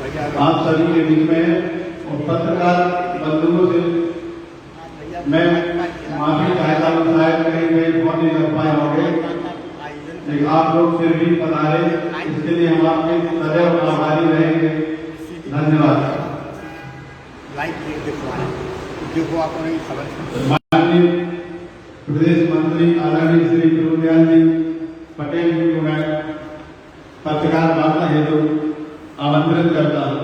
आप सभी के बीच में और पत्रकार बंधुओं से मैं माफी चाहता हूँ, शायद कहीं मैं फोन नहीं कर पाए होंगे, लेकिन आप लोग फिर भी पधारे, इसके लिए हम आपके सदैव आभारी रहेंगे। धन्यवाद। माननीय प्रदेश मंत्री आदरणीय श्री गुरुदयाल जी पटेल जी को मैं पत्रकार वार्ता हेतु आमंत्रित करता हूँ।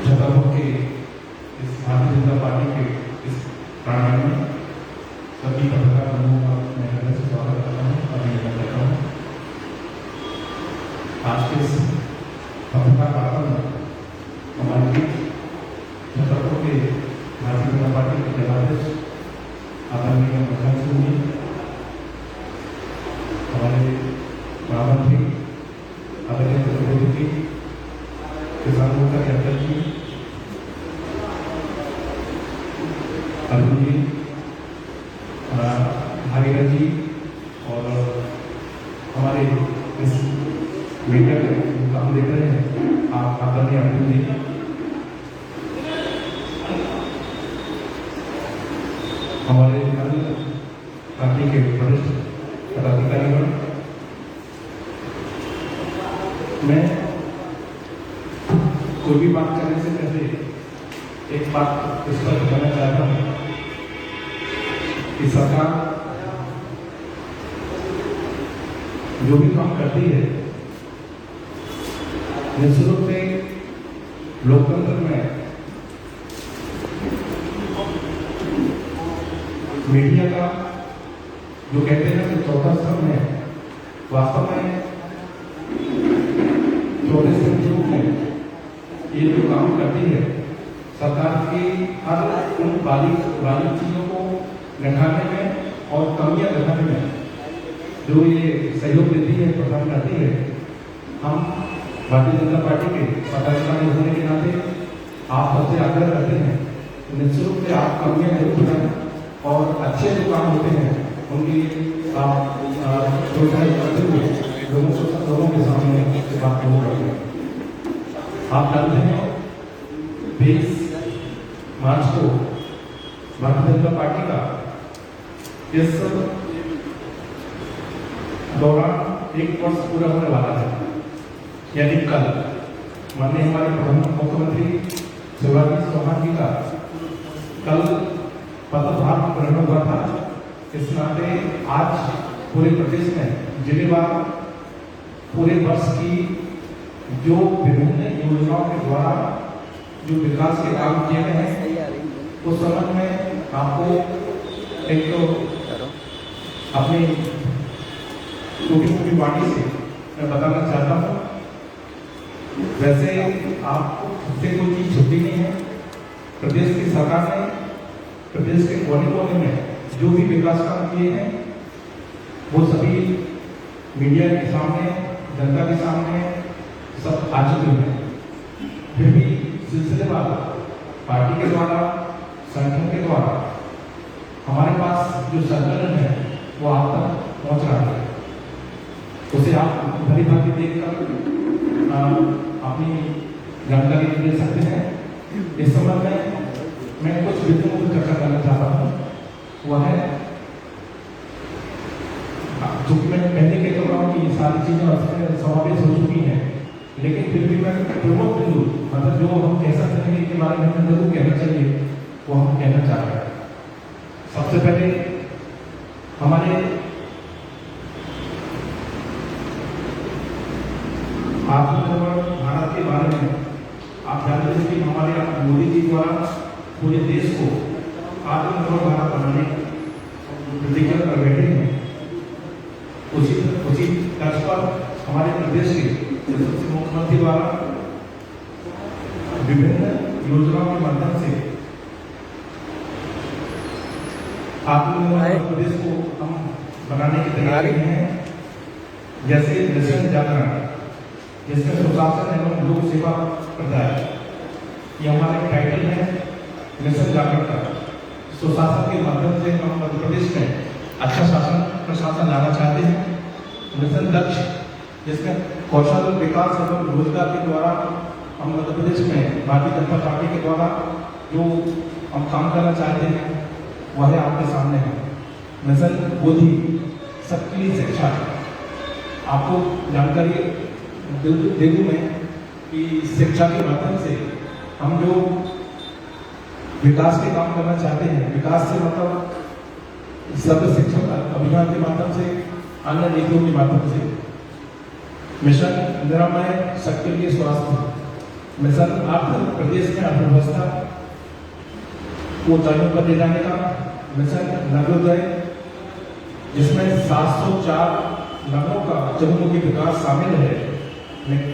छतरपुर के इस भारतीय जनता पार्टी के इस प्रांगण में सभी पत्रकार बंधुओं का मैं हृदय से स्वागत करता हूँ, अभिनंदन करता हूँ। आज के इस पत्रकार वार्ता में हमारे बीच छतरपुर के भारतीय जनता पार्टी के जिलाध्यक्ष आदरणीय मुख्यमंत्री जी, हमारे महामंत्री आदरणीय चतुर्वेदी जी, किसान मोर्चा के अध्यक्ष जी अर्जुन जी, भागीरथ जी और हमारे इस मीडिया को हम देख रहे हैं, आप आदरणीय अर्जुन जी, हमारे अन्य पार्टी के वरिष्ठ पदाधिकारीगण, मैं कोई भी बात करने से पहले एक बात इस पर कहना चाहता हूँ कि सरकार जो भी काम करती है निश्चित रूप से लोकतंत्र में मीडिया का जो कहते हैं कि चौथा स्तंभ है, वास्तव में चौथे स्तंभ के रूप में ये जो काम करती है सरकार की हर उन बालिक चीजों को निखारने में और कमियां दिखाने में जो ये सहयोग देती है, प्रदान करती है। हम भारतीय जनता पार्टी के पदाधिकारी होने के नाते आप सबसे आग्रह करते हैं निश्चित रूप से आप कमियां जरूर दिखाएं और अच्छे जो काम होते हैं उनकी आप प्रोत्साहित करते हुए लोगों के सामने बात जरूर करते हैं। आप जानते हैं 20 मार्च को भारतीय जनता पार्टी का इस दौरान 1 वर्ष पूरा होने वाला है, यानी कल माननीय हमारे प्रधान मुख्यमंत्री शिवराज सिंह चौहान जी का कल पदभार ग्रहण हुआ था। इस नाते आज पूरे प्रदेश में जिलेवार पूरे वर्ष की जो विभिन्न योजनाओं के द्वारा जो विकास के काम किए गए हैं उस संबंध में आपको एक तो अपनी छोटी वाणी से मैं बताना चाहता हूँ। वैसे आपको से कोई चीज छुट्टी नहीं है। प्रदेश की सरकार ने प्रदेश के कोने कोने में जो भी विकास काम किए हैं वो सभी मीडिया के सामने, जनता के सामने सब आ चुके हैं। फिर भी सिलसिलेवार पार्टी के द्वारा, संगठन के द्वारा हमारे पास जो संकलन है वो आप तक पहुंच रहा है, उसे आप भली भांति देखकर अपनी जानकारी दे सकते हैं। इस संबंध में मैं कुछ बिंदुओं पर चर्चा करना चाहता हूँ। वह है, चूंकि मैंने पहले कह चुका हूँ कि सारी चीजें समावेश हो चुकी हैं, लेकिन फिर भी मैं प्रमुख बिंदु मतलब जो हम कह सकते हैं कि इसके बारे में जरूर कहना चाहिए वो हम कहना चाह रहे हैं। सबसे पहले हमारे आत्मनिर्भर भारत के बारे में आप जानते हैं कि हमारे मोदी जी द्वारा पूरे देश को आत्मनिर्भर भारत बनाने की प्रतिज्ञा कर बैठे हैं। उसी तर्ज पर हमारे प्रदेश के मुख्यमंत्री द्वारा विभिन्न योजनाओं के माध्यम से आत्मनिर्भर प्रदेश को हम बनाने की तैयारी में हैं। जैसे मिशन जागरण, जिसमें सुशासन एवं लोक सेवा प्रदाय, ये हमारे टाइटल है मिशन जागरण का। सुशासन के माध्यम से हम मध्य प्रदेश में अच्छा शासन प्रशासन लाना चाहते हैं। मिशन लक्ष्य, जिसमें कौशल विकास एवं रोजगार के द्वारा हम मध्य प्रदेश में भारतीय जनता पार्टी के द्वारा जो हम काम करना चाहते हैं वह आपके सामने है। मिशन बोधि, सबके लिए शिक्षा। आपको जानकारी दे दूं मैं कि शिक्षा के माध्यम से हम जो विकास के काम करना चाहते हैं, विकास से मतलब सर्व शिक्षा अभियान के माध्यम से, अन्य नीतियों के माध्यम से। मिशन निरामय, सबके लिए स्वास्थ्य। मिशन अर्थ, प्रदेश में अर्थव्यवस्था को तर्ज पर ले जाने का। मिशन नवोदय, जिसमें 704 नगरों का चहुमुखी विकास शामिल है।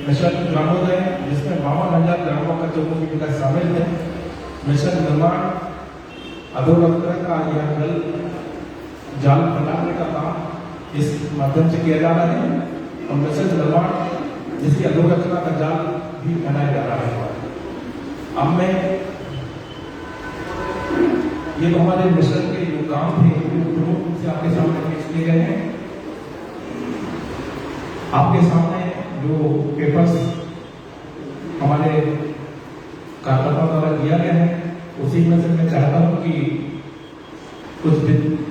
मिशन ग्रामोदय, जिसमें 52,000 ग्रामों का चहुमुखी विकास शामिल है। मिशन निर्माण, अधोगति का यह जल जाल बनाने का काम इस माध्यम से किया जा रहा है। और मिशन निर्माण, जिसकी अधोगति का जाल भी बनाया जा रहा है। अब मैं ये तो हमारे मिशन के जो काम थे प्रमुख रूप से आपके सामने पेश किए गए हैं। आपके सामने जो पेपर्स हमारे कार्यकर्ताओं द्वारा दिया गया है, उसी में से मैं चाहता हूं कि कुछ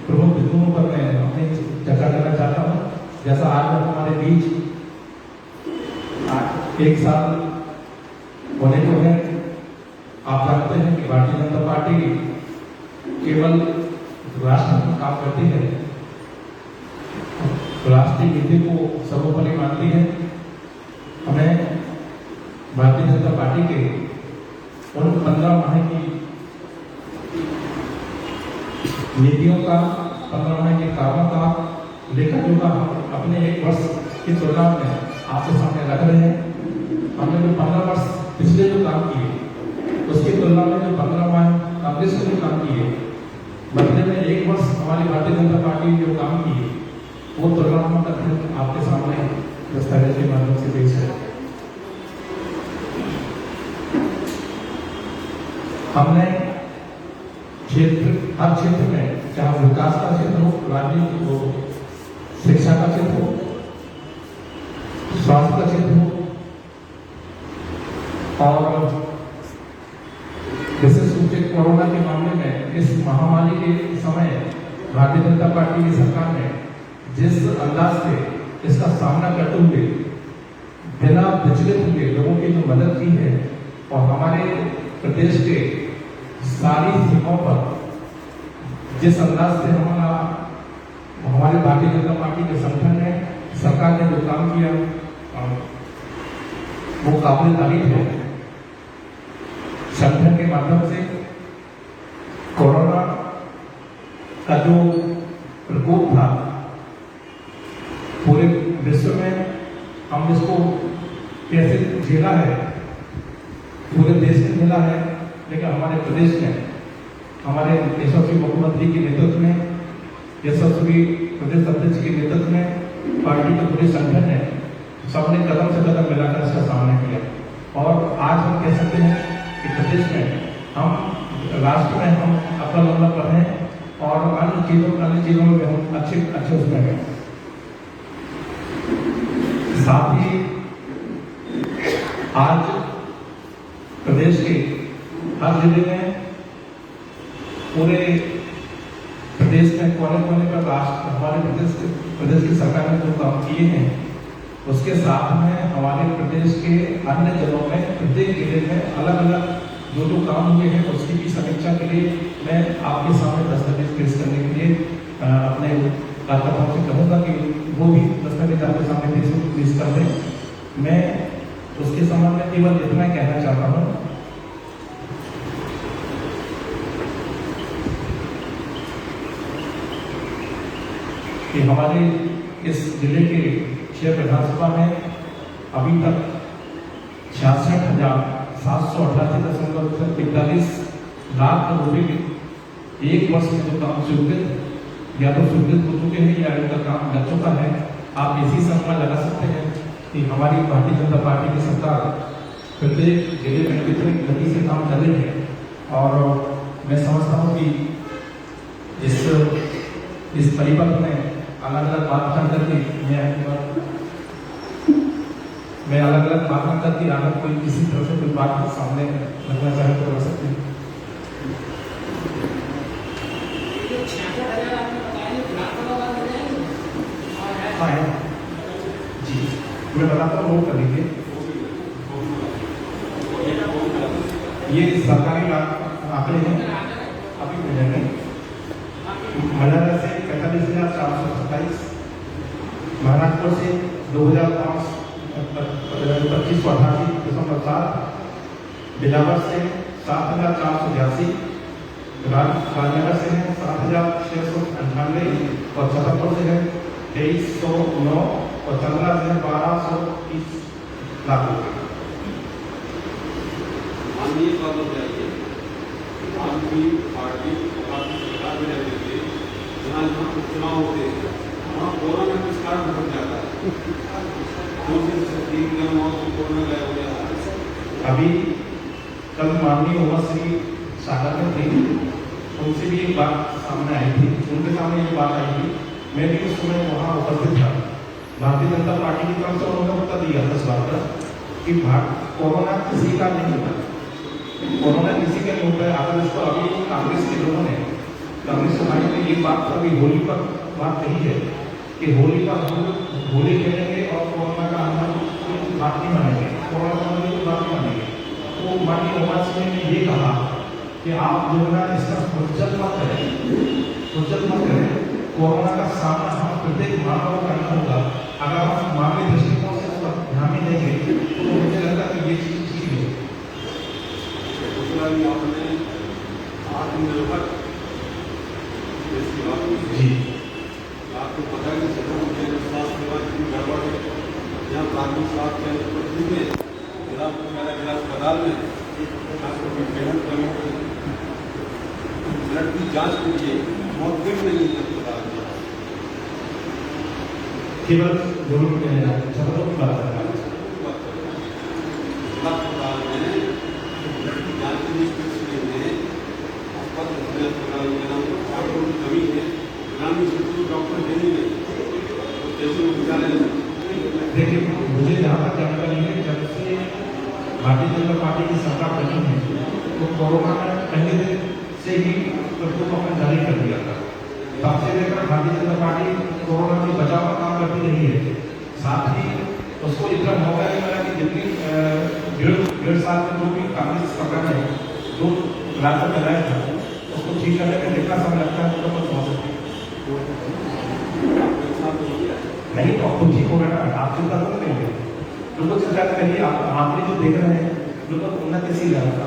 प्रमुख बिंदुओं पर मैं अपनी चर्चा करना चाहता हूं। जैसा आज हमारे बीच एक साल होने को है। आप जानते हैं कि भारतीय जनता पार्टी केवल राष्ट्र में काम करती है, राष्ट्रीय नीति को सर्वोपरि मानती है। हमें भारतीय जनता पार्टी के उन 15 माह की नीतियों का, 15 माह के कामों का लेखा जोखा हम अपने एक वर्ष की तुलना में आपके सामने रख रहे हैं। हमने जो 15 वर्ष पिछले जो काम किए, उसकी तुलना में जो 15 माह कांग्रेस ने जो काम किए, बदले में एक वर्ष हमारी भारतीय जनता पार्टी ने जो काम किए, वो तुलनात्मक अध्ययन आपके सामने दस्तावेज के माध्यम से पेश है। हमने हर क्षेत्र में, चाहे विकास का क्षेत्र हो, राजनीति हो, शिक्षा का क्षेत्र हो, स्वास्थ्य का क्षेत्र हो, और विशेष रूप से कोरोना के मामले में इस महामारी के समय भारतीय जनता पार्टी की सरकार ने जिस अंदाज से इसका सामना करते हुए बिना विचलित हुए लोगों की जो मदद की है, और हमारे प्रदेश के सारी सीमाओं पर जिस अंदाज से हमारे भारतीय जनता पार्टी के संगठन ने, सरकार ने जो काम किया, वो काबिल तारीफ है। संगठन के माध्यम से कोरोना का जो प्रकोप था पूरे विश्व में, हम इसको कैसे झेला है, पूरे देश ने झेला है, लेकिन हमारे प्रदेश में हमारे यशस्वी मुख्यमंत्री के नेतृत्व में, यशस्वी प्रदेश अध्यक्ष के नेतृत्व में पार्टी के पूरे संगठन ने सबने कदम से कदम मिलाकर इसका सामना किया। और आज हम कह सकते हैं कि प्रदेश में हम राष्ट्र में हम अव्वल नंबर पर हैं, और अन्य चीजों में हम अच्छे उसमें हैं। साथ ही आज प्रदेश के हर जिले में, पूरे प्रदेश में कोने कोने पर हमारे प्रदेश की सरकार ने जो काम किए हैं, उसके साथ में हमारे प्रदेश के अन्य जिलों में प्रत्येक जिले में अलग अलग जो जो काम हुए हैं उसकी भी समीक्षा के लिए मैं आपके सामने दस्तावेज पेश करने के लिए अपने कार्यकर्ताओं से कहूँगा कि वो भी दस्तावेज आपके सामने पेश कर दें। मैं उसके संबंध में केवल इतना कहना चाहता हूँ कि हमारे इस जिले के 6 विधानसभा में अभी तक 66,788.41 लाख रुपए एक वर्ष में जो काम स्वीकृत या तो स्वीकृत हो चुके हैं या इनका काम लग चुका है। आप इसी से अनुमान लगा सकते हैं कि हमारी भारतीय जनता पार्टी की सरकार प्रत्येक जिले में कितनी गति से काम कर रही है। और मैं समझता हूँ कि इस परिपथ में अलग अलग बात करके मैं अलग अलग बात करके अगर कोई किसी तरह से कोई बात सामने रखना चाहे तो रख सकते हैं। जी मैं बताता हूँ, नोट कर लीजिए। ये सरकारी आंकड़े हैं अभी मिलेंगे। मलाला से 45,427, महाराजपुर से 2,2588.7, बिलावर से 7,482, राजनगर से है 7,698 और छतरपुर से है 2309 और चंद्रा से है 1230 लाख रुपये। चुनाव होते हैं वहाँ कोरोना का स्टार्ट हो जाता है, 2 से 3 दिन कोरोना गायब हो जाता है। अभी कल माननीय उमाश्री सागर में थे, उनसे भी एक बात सामने आई थी, उनके सामने एक बात आई थी। मैं भी उस समय वहाँ उपस्थित था। भारतीय जनता पार्टी की तरफ से उन्होंने उत्तर दिया था इस बात पर कि कोरोना किसी का नहीं होता, कोरोना किसी का नहीं होता है। अगर इसको अभी कांग्रेस के लोगों ने कांग्रेस पार्टी ने ये बात अभी होली पर बात कही है कि होली पर हम होली खेलेंगे और कोरोना का हम बात नहीं मानेंगे, कोरोना का कोई बात नहीं मानेंगे। तो माननीय उमाश्री ने ये कहा कि आप जो है इसका हुज्जत मत करें, कोरोना का सामना हम प्रत्येक मानव को करना होगा। अगर हम मानवीय दृष्टिकोण से ध्यान में देंगे तो मुझे लगता है कि ये चीज ठीक है। आपने आत्मनिर्भर जी आपको पता है कि स्वास्थ्य सेवा की गड़बड़ है, यहाँ प्राथमिक स्वास्थ्य केंद्र पर में जिला अस्पताल में ब्लड की जांच के लिए मौके में नहीं है अस्पताल में, केवल जरूर छतरपुर की बात है। जिला अस्पताल में ब्लड की जांच के लिए अस्पताल में कमी है, ग्रामीण क्षेत्र में डॉक्टर देने नहीं, जैसे विद्यालय। देखिए मुझे जहाँ तक जानकारी है, जब से भारतीय जनता पार्टी की सरकार बनी है तो कोरोना में पहले दिन से ही प्रतिबंध जारी कर दिया था। तब से लेकर भारतीय जनता पार्टी कोरोना से बचाव का काम करती रही है। साथ ही उसको इतना मौका नहीं मिला कि जितनी 1.5 साल में जो भी कांग्रेस सरकार ने जो रास्ता चलाया था उसको ठीक करने में जितना समय लगता है तो समझ सकते नहीं। तो आपको ठीक होगा ना, आप चिंता तो करेंगे, बिल्कुल चिंता करिए। आप आंकड़े जो देख रहे हैं बिल्कुल उन्नति सी लगा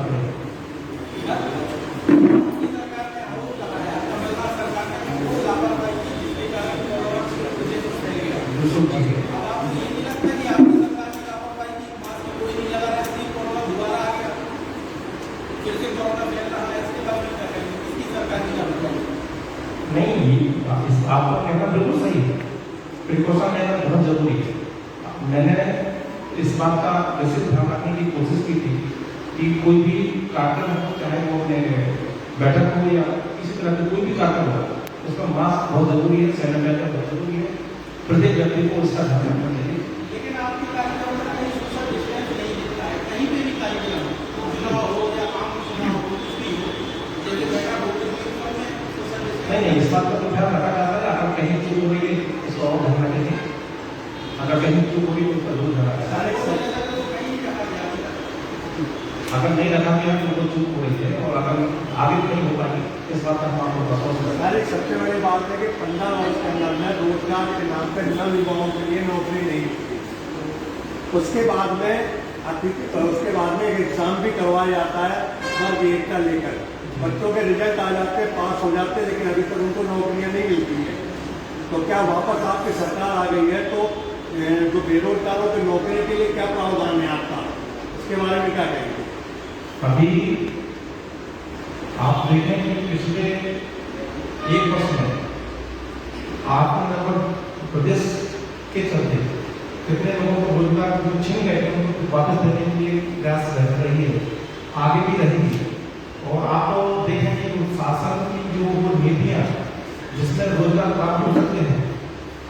नहीं, आपका कहना बिल्कुल सही है, प्रिकॉशन लेना बहुत जरूरी है। मैंने इस बात का वैसे ध्यान रखने की कोशिश की थी कि कोई भी कार्यक्रम हो, चाहे वो अपने बैठक हो या किसी तरह का कोई भी कार्यक्रम हो, उसका मास्क बहुत जरूरी है, सैनिटाइजर बहुत जरूरी है। प्रत्येक व्यक्ति को उसका ध्यान रखना चाहिए। लेकिन आपके कार्यक्रम में कहीं सोशल डिस्टेंस नहीं दिखता है, कहीं पे भी कार्यक्रम हो या काम नहीं, इस बात का तो ध्यान रखा जाता है। अगर कहीं चूक हो रही है इसको और ध्यान रखेंगे, अगर कहीं चूक हो रही है उसका जरूर ध्यान रखा जाए। अगर नहीं रखा गया तो वो चूक हो रही है और अगर आगे नहीं हो पाएगी इस बात का हम आपको भरोसा देते हैं। सर, एक सबसे बड़ी बात है कि 15 वर्ष के अंदर में रोजगार के नाम पर नव युवाओं के लिए नौकरी नहीं मिलती। उसके बाद में एक एग्जाम भी करवाया जाता है वर्ग 1 का लेकर, बच्चों के रिजल्ट आ जाते हैं, पास हो जाते हैं, लेकिन अभी तक उनको नौकरियां नहीं मिलती है। तो क्या वापस आपकी सरकार आ गई है तो जो बेरोजगारों की नौकरी के लिए क्या प्रावधान है आपका, इसके बारे में क्या कहेंगे? अभी आप देखें कि पिछले 1 वर्ष में आत्मनिर्भर प्रदेश के चलते कितने लोगों को रोजगार जो छीन गए थे उनको वापस देने के लिए प्रयास रह रही है, आगे भी रहेगी। और आप देखें कि शासन की जो नीतियाँ जिसमें रोजगार प्राप्त हो सकते हैं,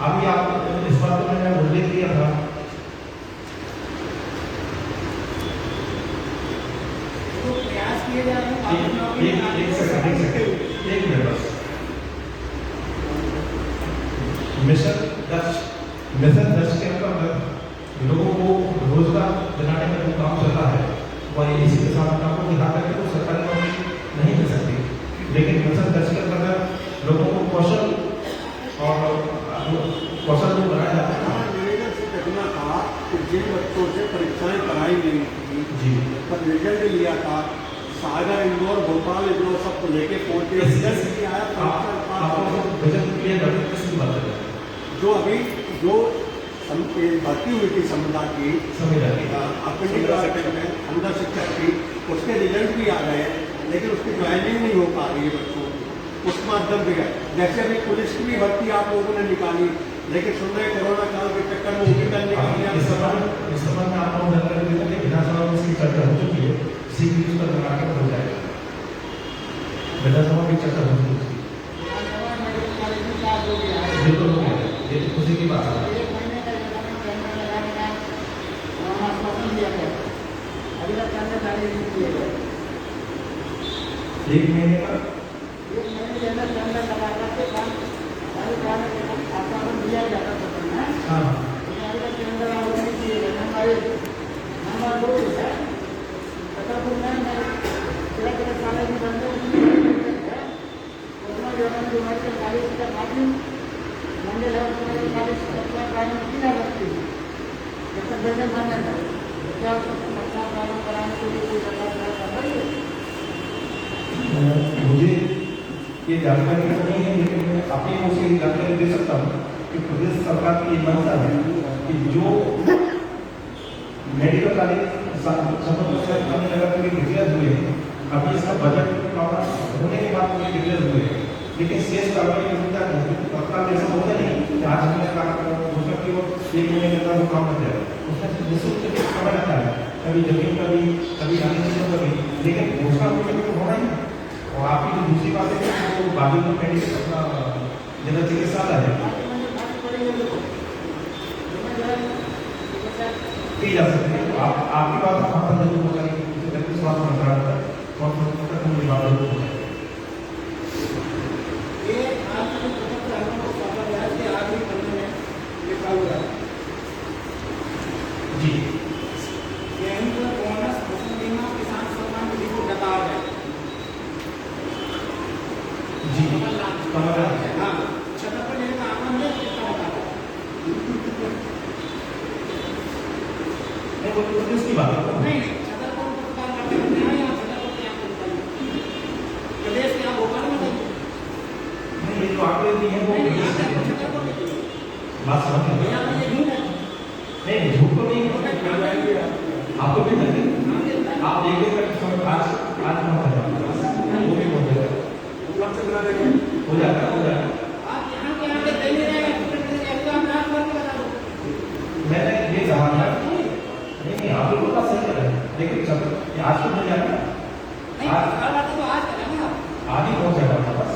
अभी आप इस बात को मैंने उल्लेख किया था एक मिनट बस। मिशन 10 के अंतर्गत लोगों को रोजगार दिलाने में जो काम चल रहा है वह इसी के साथ आपको दिखा करके तो सरकारी नौकरी नहीं मिल सकती, लेकिन मिशन 10 के अंतर्गत लोगों को कौशल जो बनाया जाता है। निवेदन से कहना था कि जिन बच्चों से परीक्षाएं कराई गई थी जी, पर रिजल्ट लिया था, सागर, इंदौर, भोपाल, इंदौर सबको लेके पहुंचे, रिजल्ट भी आया, जो अभी जो भर्ती हुई थी संविदा की अंदर शिक्षक की, उसके रिजल्ट भी आ गए, लेकिन उसकी ज्वाइनिंग नहीं हो पा रही है बच्चों की, उस माध्यम से गए। जैसे अभी पुलिस की भी भर्ती आप लोगों ने निकाली, लेकिन सुन रहे कोरोना काल के चक्कर में वो भी करने का इस संबंध में आप लोग विधानसभा में इसकी चर्चा हो चुकी है, इसी की उस पर लगाकर हो जाएगा। विधानसभा की चर्चा हो चुकी है, बिल्कुल हो गया, ये तो खुशी की बात है। एक महीने का हाँ मुझे ये जानकारी तो नहीं है, लेकिन मैं अपनी ओर से जानकारी दे सकता हूँ कि प्रदेश सरकार की ये मंशा है कि जो मेडिकल कॉलेज नगर के डिक्लेयर हुए हैं, अभी इसका बजट होने के बाद डिक्लेयर हुए हैं, लेकिन शेष कार्रवाई तत्काल ऐसा होता नहीं कि आज हमने घोषणा की और 1 महीने के अंदर वो काम कर जाएगा, उसमें निःशुल्क समय लगता है, कभी जमीन का भी, कभी अन्य चीज़ों का भी, लेकिन घोषणा तो होना ही। और आपकी जो दूसरी बात है कि वो बाकी को मेडिकल अपना जनरल चिकित्सालय है की जा सकती है, तो आपकी बात वहाँ पर जरूर होगा कि स्वास्थ्य मंत्रालय तक और बात जरूर हो जाएगी। जी जी कमरा उसकी बात नहीं, ये जो आंकड़े दिए हैं वो बात समझ नहीं, झूठ तो नहीं है, आपको भी नहीं, आप एक दिन आज वो भी हो जाएगा। मैंने ये कहा था नहीं, आप लोगों का सही है, लेकिन चलो आज तो नहीं जाएगा, आज ही पहुंच जाएगा बस।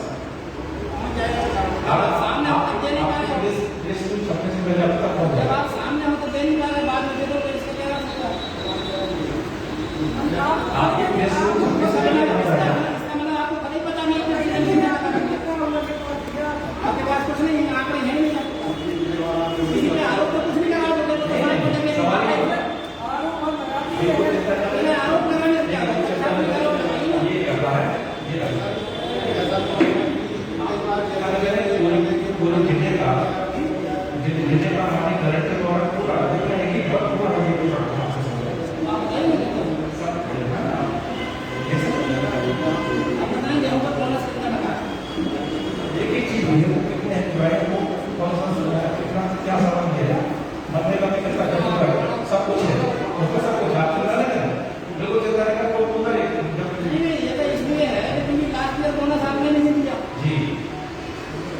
सबसे पहले अब तक पहुंच जाएगा, आपके प्रेस सबसे पहले पहुंच जाएगा। आपके पास कुछ नहीं है, आंकड़े हैं नहीं, आरोप तो कुछ नहीं करा, आरोप लगाने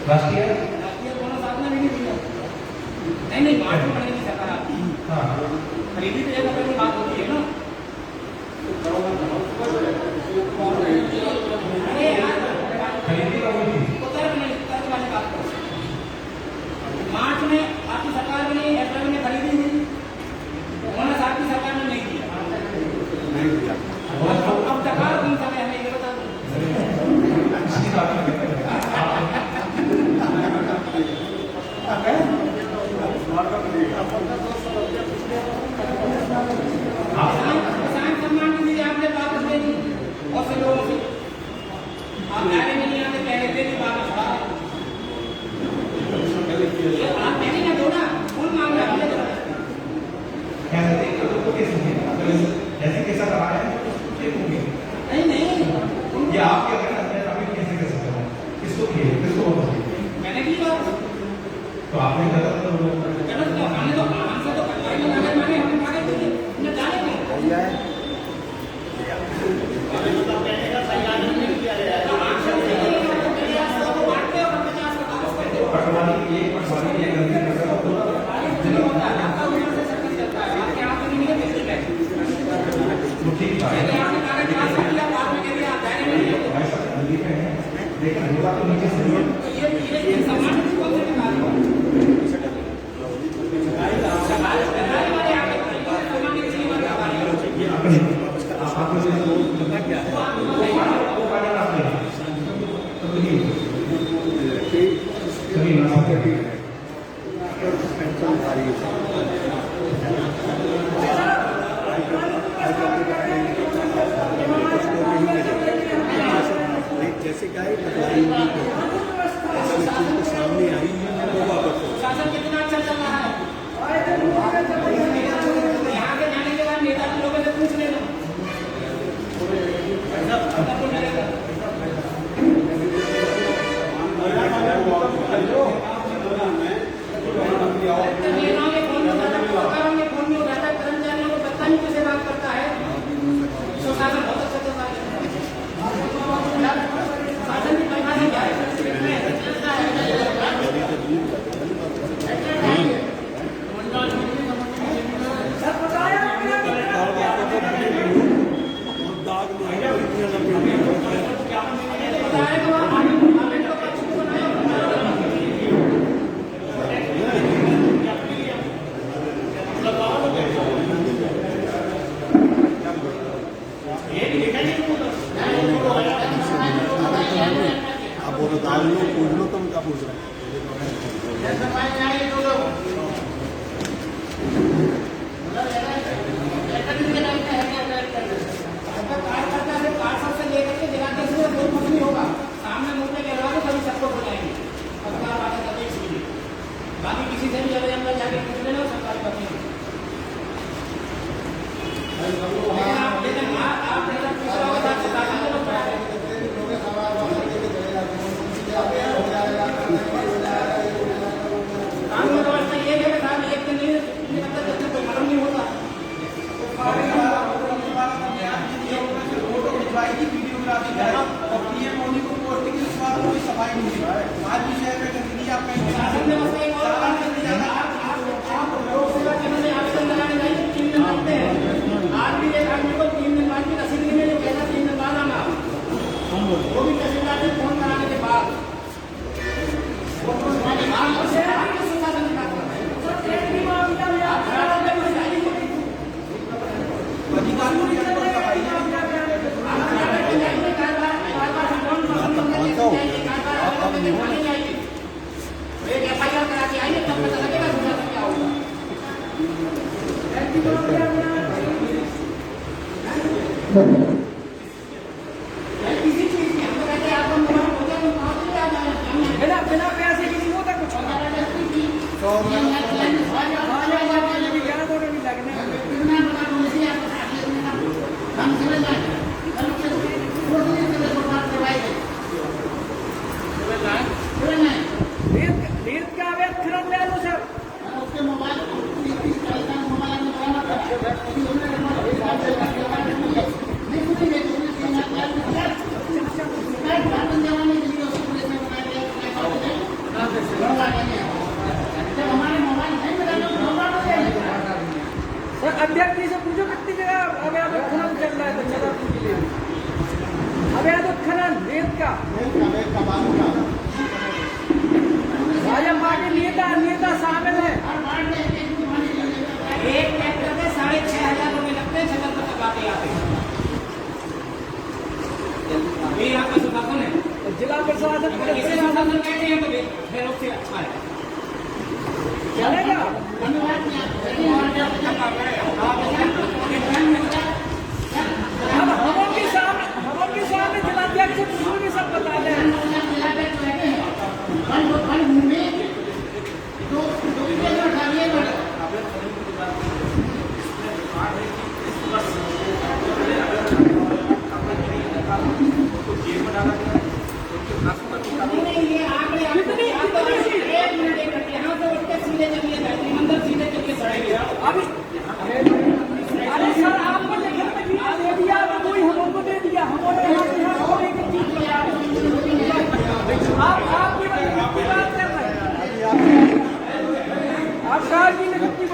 राष्ट्रीय राष्ट्रीय बोनस आपने भी नहीं दिया। नहीं मार्च में बढ़ेगी सरकार आपकी। हाँ खरीदी तो एक अप्रैल की बात होती है ना। अरे यार खरीदी का हुई थी। तर्क वाली बात करो। मार्च में आपकी सरकार ने अप्रैल में खरीदी थी, बोनस आपकी सरकार ने नहीं दिया। अब सरकार कौन सा है हमें ये बता दो। इसकी बात नहीं करते। किसान सम्मान निधि आपने वापस ले ली बहुत से लोगों से। आप दायरे में नहीं आते, पहले दे दी वापस। आप पहले ना दो ना, फुल मांगा हमने तो। कैसे देखो तो कैसे है जैसे कैसा करा है ये होंगे नहीं ये आप क्या करना है अभी कैसे कर सकते हो किसको किए किसको वापस किए मैंने की बात तो आपने गलत तो हमने तो हमसे तो कटवाई में नगर मांगे, हमने मांगे थे उन्हें जाने नहीं। पटवारी ये गलती कर रहा तो ठीक है ऐसा गलती पे है लेकिन होगा तो नीचे से जैसे क्या है सामने आई शासन कितना अच्छा चल रहा है। यहाँ के जाने के बाद नेता लोगों से पूछ लेना। कर्मचारियों को बदतमीजी से बात करता है। शासन बहुत अच्छा चल रहा है। शासन की परिभाषा क्या है? आप बोलो दाल लो पूछ लो तुम क्या पूछ रहे बाकी किसी से भी अगर अंदर जाके पूछ लेना सरकारी बातें। लेकिन आप तीसरा होगा कानून व्यवस्था ये है साहब एक दिन नहीं मतलब जब तक कोई मालूम नहीं होता। शासन ने बस एक और काम कर दिया। आप लोक सेवा केंद्र में आवेदन लगाने जाइए, 3 दिन लगते हैं। आज भी एक आदमी को 3 दिन बाद की रसीद मिले जो कहना 3 दिन बाद आना, वो भी तहसीलदार से फोन कराने के बाद। एक FIR करा के आइए तब पता लगेगा क्या होगा। किसी चीज की हम तो कहते हैं आपका मोबाइल हो गया तो कहाँ से आ जाए बिना पैसे की नहीं होता कुछ। रेत का अवैध खरीद ले लो सर। उसके मोबाइल नहीं जब हमारे मोबाइल नहीं मिला तो मोबाइल हो जाएगा। सर अध्यक्ष जी से पूछो कितनी जगह अवैध खनन चल रहा है तो चला पूछिए। अवैध खनन रेत का भाजपा पार्टी नेता शामिल है। एक ट्रैक्टर में 6,500 रुपये लगते हैं, 76 तक आते आते। ये आपका सुशासन है। जिला प्रशासन इसे शासन कहते हैं तो फिर उससे अच्छा है। चलेगा। अब हम उनके सामने जिलाध्यक्ष से पूछोगे सब बता दें। अरे सर आपको लिखित में दे दिया तो कोई हमको दे दिया हमारे यहाँ थोड़ी की चीज आप आपकी बात कर रहे हैं। आप साल की लिखित की